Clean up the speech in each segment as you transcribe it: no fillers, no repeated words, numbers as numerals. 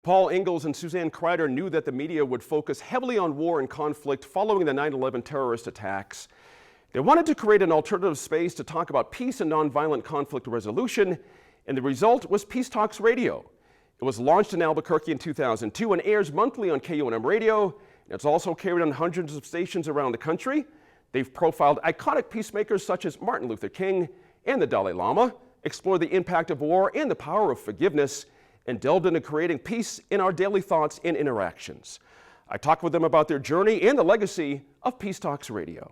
Paul Ingalls and Suzanne Kryder knew that the media would focus heavily on war and conflict following the 9/11 terrorist attacks. They wanted to create an alternative space to talk about peace and nonviolent conflict resolution, and the result was Peace Talks Radio. It was launched in Albuquerque in 2002 and airs monthly on KUNM Radio. It's also carried on hundreds of stations around the country. They've profiled iconic peacemakers such as Martin Luther King and the Dalai Lama, explored the impact of war and the power of forgiveness, and delved into creating peace in our daily thoughts and interactions. I talked with them about their journey and the legacy of Peace Talks Radio.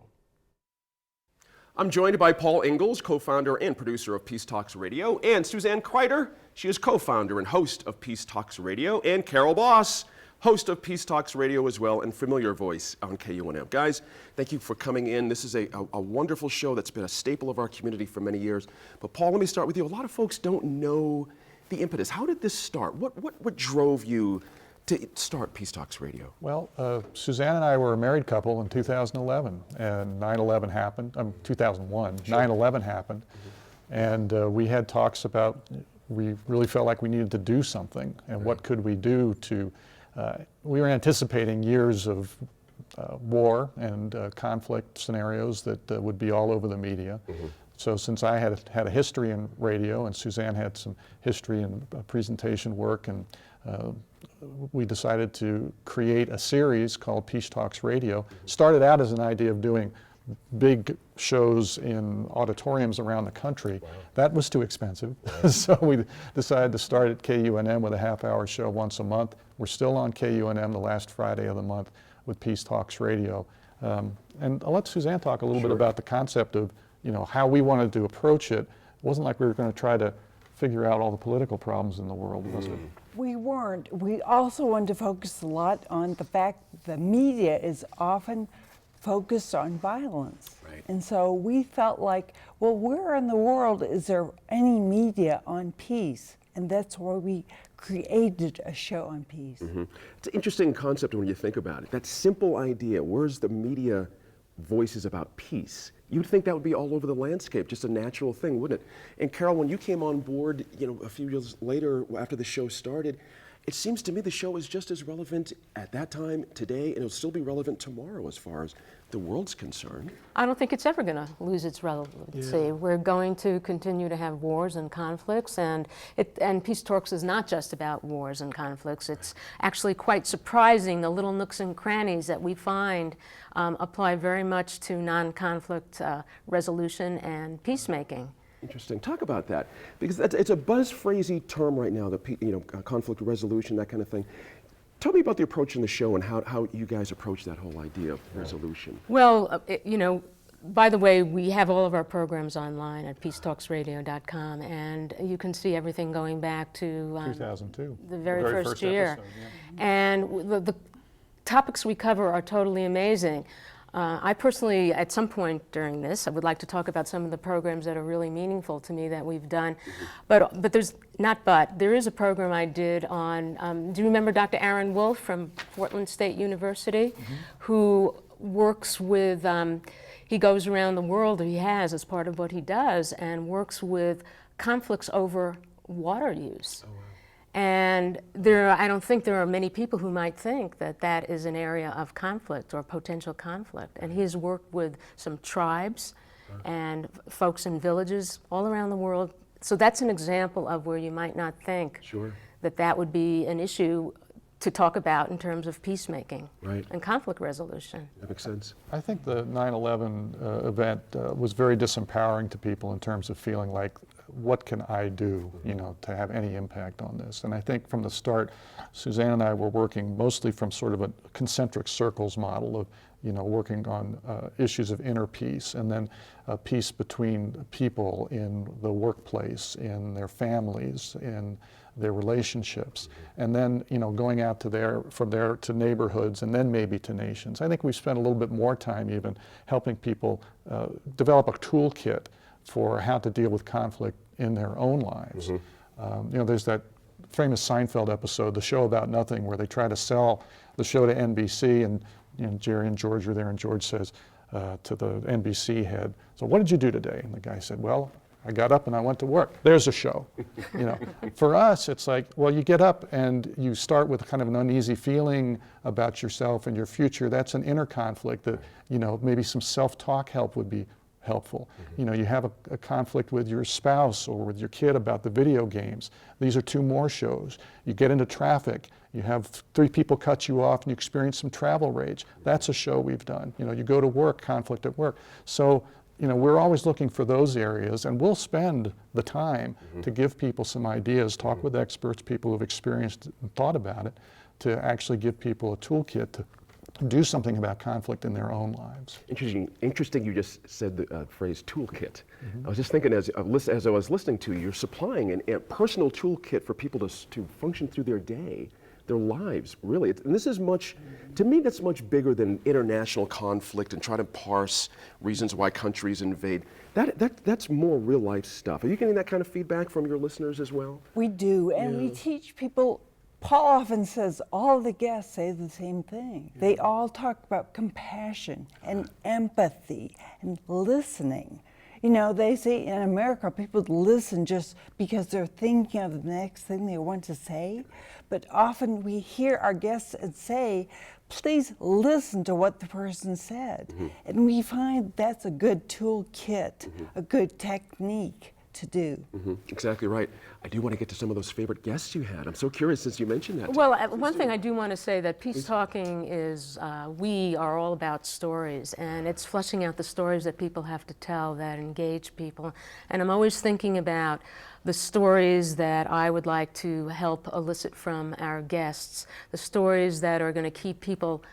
I'm joined by Paul Ingalls, co-founder and producer of Peace Talks Radio, and Suzanne Kryder. She is co-founder and host of Peace Talks Radio, and Carol Boss, host of Peace Talks Radio as well, and familiar voice on KUNM. Guys, thank you for coming in. This is a wonderful show that's been a staple of our community for many years. But Paul, let me start with you. A lot of folks don't know the impetus. How did this start? What drove you to start Peace Talks Radio? Well, Suzanne and I were a married couple in 2011, and 9/11 happened, 2001, sure. 9/11 happened, and we had talks about, we really felt like we needed to do something, and what could we do to, we were anticipating years of war and conflict scenarios that would be all over the media. So since I had a history in radio and Suzanne had some history in presentation work, and we decided to create a series called Peace Talks Radio. Started out as an idea of doing big shows in auditoriums around the country. Wow. That was too expensive. Wow. So we decided to start at KUNM with a half-hour show once a month. We're still on KUNM the last Friday of the month with Peace Talks Radio. And I'll let Suzanne talk a little bit about the concept of, you know, how we wanted to approach it. It wasn't like we were going to try to figure out all the political problems in the world, was it? We weren't. We also wanted to focus a lot on the fact the media is often focused on violence. Right. And so we felt like, well, where in the world is there any media on peace? And that's why we created a show on peace. It's an interesting concept when you think about it. That simple idea, where's the media voices about peace? You'd think that would be all over the landscape, just a natural thing, wouldn't it? And Carol, when you came on board, you know, a few years later after the show started, it seems to me the show is just as relevant at that time, today, and it'll still be relevant tomorrow as far as the world's concerned. I don't think it's ever going to lose its relevancy. Yeah. We're going to continue to have wars and conflicts, and Peace Talks is not just about wars and conflicts. It's actually quite surprising, the little nooks and crannies that we find apply very much to non-conflict resolution and peacemaking. Interesting. Talk about that, because it's a buzz-phrasey term right now, conflict resolution, that kind of thing. Tell me about the approach in the show and how you guys approach that whole idea of resolution. Well, you know, by the way, we have all of our programs online at peacetalksradio.com, and you can see everything going back to 2002, the very first year. Episode, yeah. And the topics we cover are totally amazing. I personally, at some point during this, I would like to talk about some of the programs that are really meaningful to me that we've done. But there is a program I did on, do you remember Dr. Aaron Wolf from Portland State University, who works with, he goes around the world, he has as part of what he does, and works with conflicts over water use. Oh, wow. And I don't think there are many people who might think that that is an area of conflict or potential conflict. And he's worked with some tribes and folks in villages all around the world. So that's an example of where you might not think that would be an issue to talk about in terms of peacemaking and conflict resolution. That makes sense. I think the 9/11 event was very disempowering to people in terms of feeling like, what can I do, you know, to have any impact on this? And I think from the start, Suzanne and I were working mostly from sort of a concentric circles model of, you know, working on issues of inner peace, and then peace between people in the workplace, in their families, in their relationships, and then, you know, going out to from there to neighborhoods, and then maybe to nations. I think we spent a little bit more time even helping people develop a toolkit for how to deal with conflict in their own lives. You know, there's that famous Seinfeld episode, The Show About Nothing, where they try to sell the show to NBC, and you know, Jerry and George are there, and George says to the NBC head, "So what did you do today?" And the guy said, "Well, I got up and I went to work. There's a show. You know, for us, it's like, well, you get up and you start with kind of an uneasy feeling about yourself and your future. That's an inner conflict that, you know, maybe some self-talk help would be helpful. You know, you have a conflict with your spouse or with your kid about the video games. These are 2 more shows. You get into traffic. You have 3 people cut you off and you experience some travel rage. That's a show we've done. You know, you go to work, conflict at work. So, you know, we're always looking for those areas, and we'll spend the time to give people some ideas, talk with experts, people who've experienced and thought about it, to actually give people a toolkit to do something about conflict in their own lives. Interesting you just said the phrase toolkit. I was just thinking as I was listening to you, you're supplying a personal toolkit for people to function through their day, their lives, really. And this is to me, that's much bigger than international conflict and trying to parse reasons why countries invade. That's more real life stuff. Are you getting that kind of feedback from your listeners as well? We do, and we teach people. Paul often says all the guests say the same thing. They all talk about compassion and empathy and listening. You know, they say in America, people listen just because they're thinking of the next thing they want to say. But often we hear our guests say, please listen to what the person said. And we find that's a good toolkit, a good technique to do. Exactly right. I do want to get to some of those favorite guests you had. I'm so curious since you mentioned that. Well, one thing I do want to say that Peace Talking is, we are all about stories, and it's fleshing out the stories that people have to tell that engage people. And I'm always thinking about the stories that I would like to help elicit from our guests, the stories that are going to keep people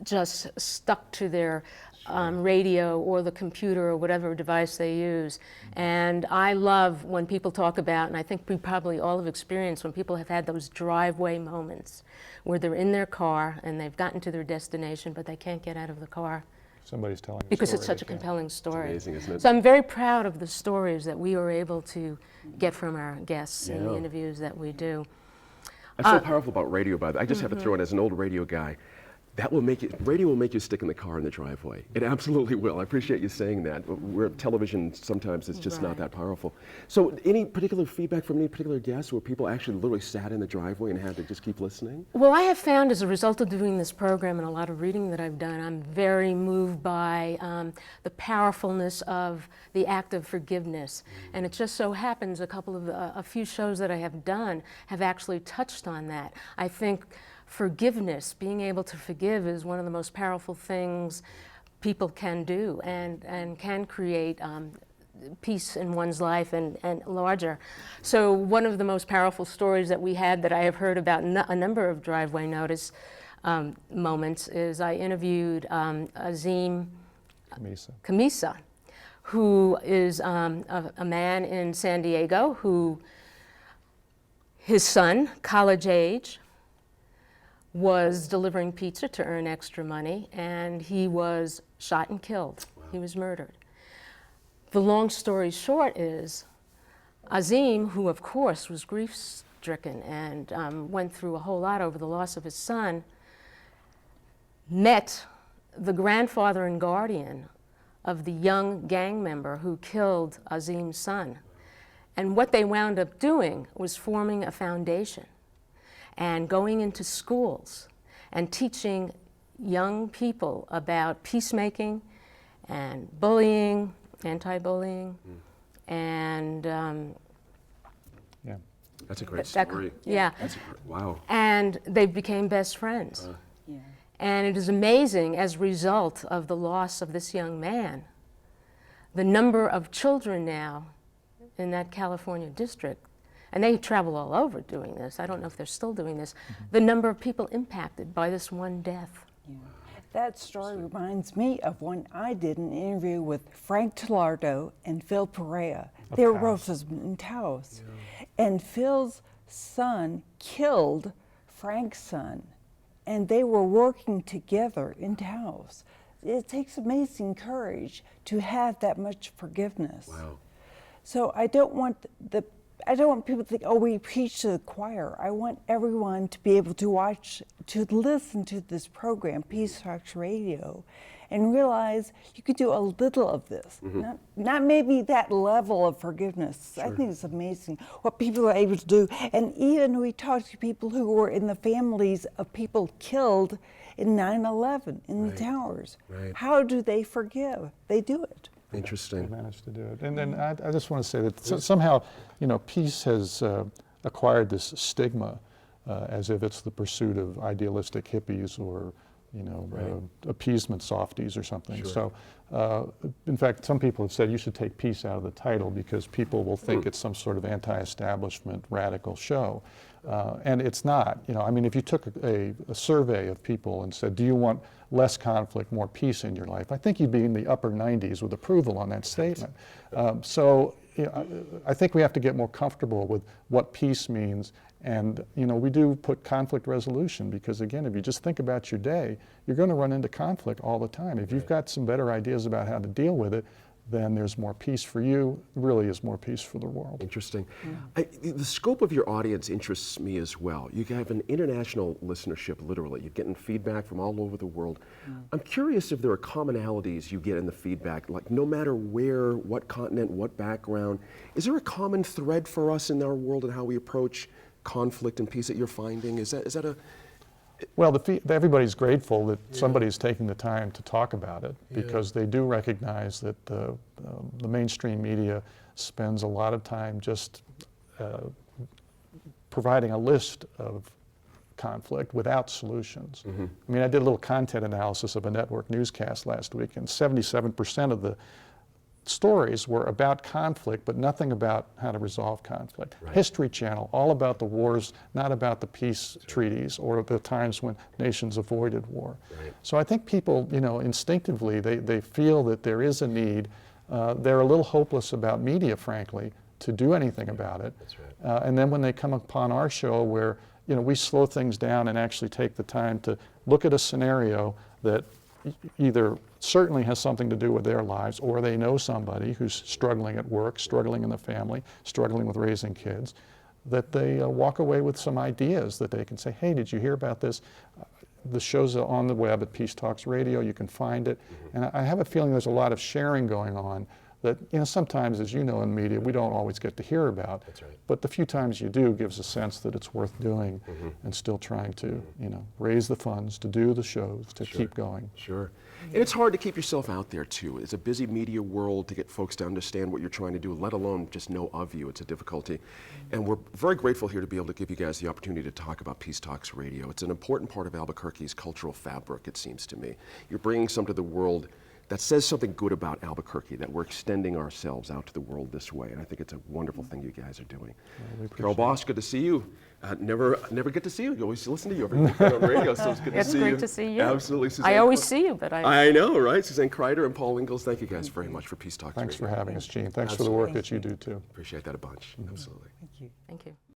just stuck to their radio or the computer or whatever device they use. And I love when people talk about, and I think we probably all have experienced when people have had those driveway moments where they're in their car and they've gotten to their destination, but they can't get out of the car. Somebody's telling a Because story it's such they a can't. compelling story. Amazing, isn't it? So I'm very proud of the stories that we were able to get from our guests in the Yeah. interviews that we do. That's so powerful about radio, by the way. I just have to throw in as an old radio guy. Radio will make you stick in the car in the driveway. It absolutely will. I appreciate you saying that. Where television, sometimes it's just not Right. that powerful. So any particular feedback from any particular guests where people actually literally sat in the driveway and had to just keep listening? Well, I have found as a result of doing this program and a lot of reading that I've done, I'm very moved by the powerfulness of the act of forgiveness. And it just so happens a few shows that I have done have actually touched on that. I think forgiveness, being able to forgive, is one of the most powerful things people can do and can create peace in one's life and larger. So one of the most powerful stories that we had that I have heard about a number of driveway notice moments is I interviewed Azim Kamisa, who is a man in San Diego who, his son, college age, was delivering pizza to earn extra money, and he was shot and killed. Wow. He was murdered. The long story short is, Azim, who of course was grief-stricken and went through a whole lot over the loss of his son, met the grandfather and guardian of the young gang member who killed Azim's son. And what they wound up doing was forming a foundation and going into schools and teaching young people about peacemaking and bullying, anti-bullying, and yeah, that's a great story. Yeah, Wow. And they became best friends. And it is amazing, as a result of the loss of this young man, the number of children now in that California district, and they travel all over doing this. I don't know if they're still doing this. The number of people impacted by this one death. Yeah. That story reminds me of one I did an interview with Frank Talardo and Phil Perea. They were both in Taos. Yeah. And Phil's son killed Frank's son, and they were working together in Taos. It takes amazing courage to have that much forgiveness. Wow. So I don't want the I don't want people to think, oh, we preach to the choir. I want everyone to be able to watch, to listen to this program, Peace Talks Radio, and realize you could do a little of this. Not maybe that level of forgiveness. I think it's amazing what people are able to do. And even we talked to people who were in the families of people killed in 9/11 in the towers. How do they forgive? They do it. Interesting. Managed to do it. And then I just want to say that somehow, peace has acquired this stigma as if it's the pursuit of idealistic hippies or, appeasement softies or something. So, in fact, some people have said you should take peace out of the title because people will think it's some sort of anti-establishment radical show. And it's not. If you took a survey of people and said, do you want less conflict, more peace in your life? I think you'd be in the upper 90s with approval on that statement. I think we have to get more comfortable with what peace means. And, we do put conflict resolution because, again, if you just think about your day, you're going to run into conflict all the time. If you've got some better ideas about how to deal with it, then there's more peace for you, really is more peace for the world. Interesting. The scope of your audience interests me as well. You have an international listenership, literally. You're getting feedback from all over the world. I'm curious if there are commonalities you get in the feedback, like no matter where, what continent, what background. Is there a common thread for us in our world and how we approach conflict and peace that you're finding? Is that a... Well, everybody's grateful that somebody's taking the time to talk about it because they do recognize that the mainstream media spends a lot of time just providing a list of conflict without solutions. I did a little content analysis of a network newscast last week, and 77% of the stories were about conflict, but nothing about how to resolve conflict. History Channel, all about the wars, not about the peace treaties or the times when nations avoided war. So I think people, instinctively, they feel that there is a need. They're a little hopeless about media, frankly, to do anything about it. And then when they come upon our show where, we slow things down and actually take the time to look at a scenario that either certainly has something to do with their lives, or they know somebody who's struggling at work, struggling in the family, struggling with raising kids, that they walk away with some ideas that they can say, hey, did you hear about this? The show's on the web at Peace Talks Radio. You can find it. And I have a feeling there's a lot of sharing going on that, sometimes, as you know, in media, we don't always get to hear about. But the few times you do gives a sense that it's worth doing and still trying to, raise the funds to do the shows, to keep going. And it's hard to keep yourself out there, too. It's a busy media world to get folks to understand what you're trying to do, let alone just know of you. It's a difficulty. And we're very grateful here to be able to give you guys the opportunity to talk about Peace Talks Radio. It's an important part of Albuquerque's cultural fabric, it seems to me. You're bringing some to the world that says something good about Albuquerque, that we're extending ourselves out to the world this way. And I think it's a wonderful thing you guys are doing. Carol Bosch, good to see you. Never get to see you. You always listen to you every week on radio, so it's good to see you. It's great to see you. Absolutely, Suzanne. I always see you, but I know, right? Suzanne Kreider and Paul Ingalls, thank you guys very much for Peace Talks. Thanks for having us, Gene. Thanks for the work that you do, too. Appreciate that a bunch. Absolutely. Thank you. thank you.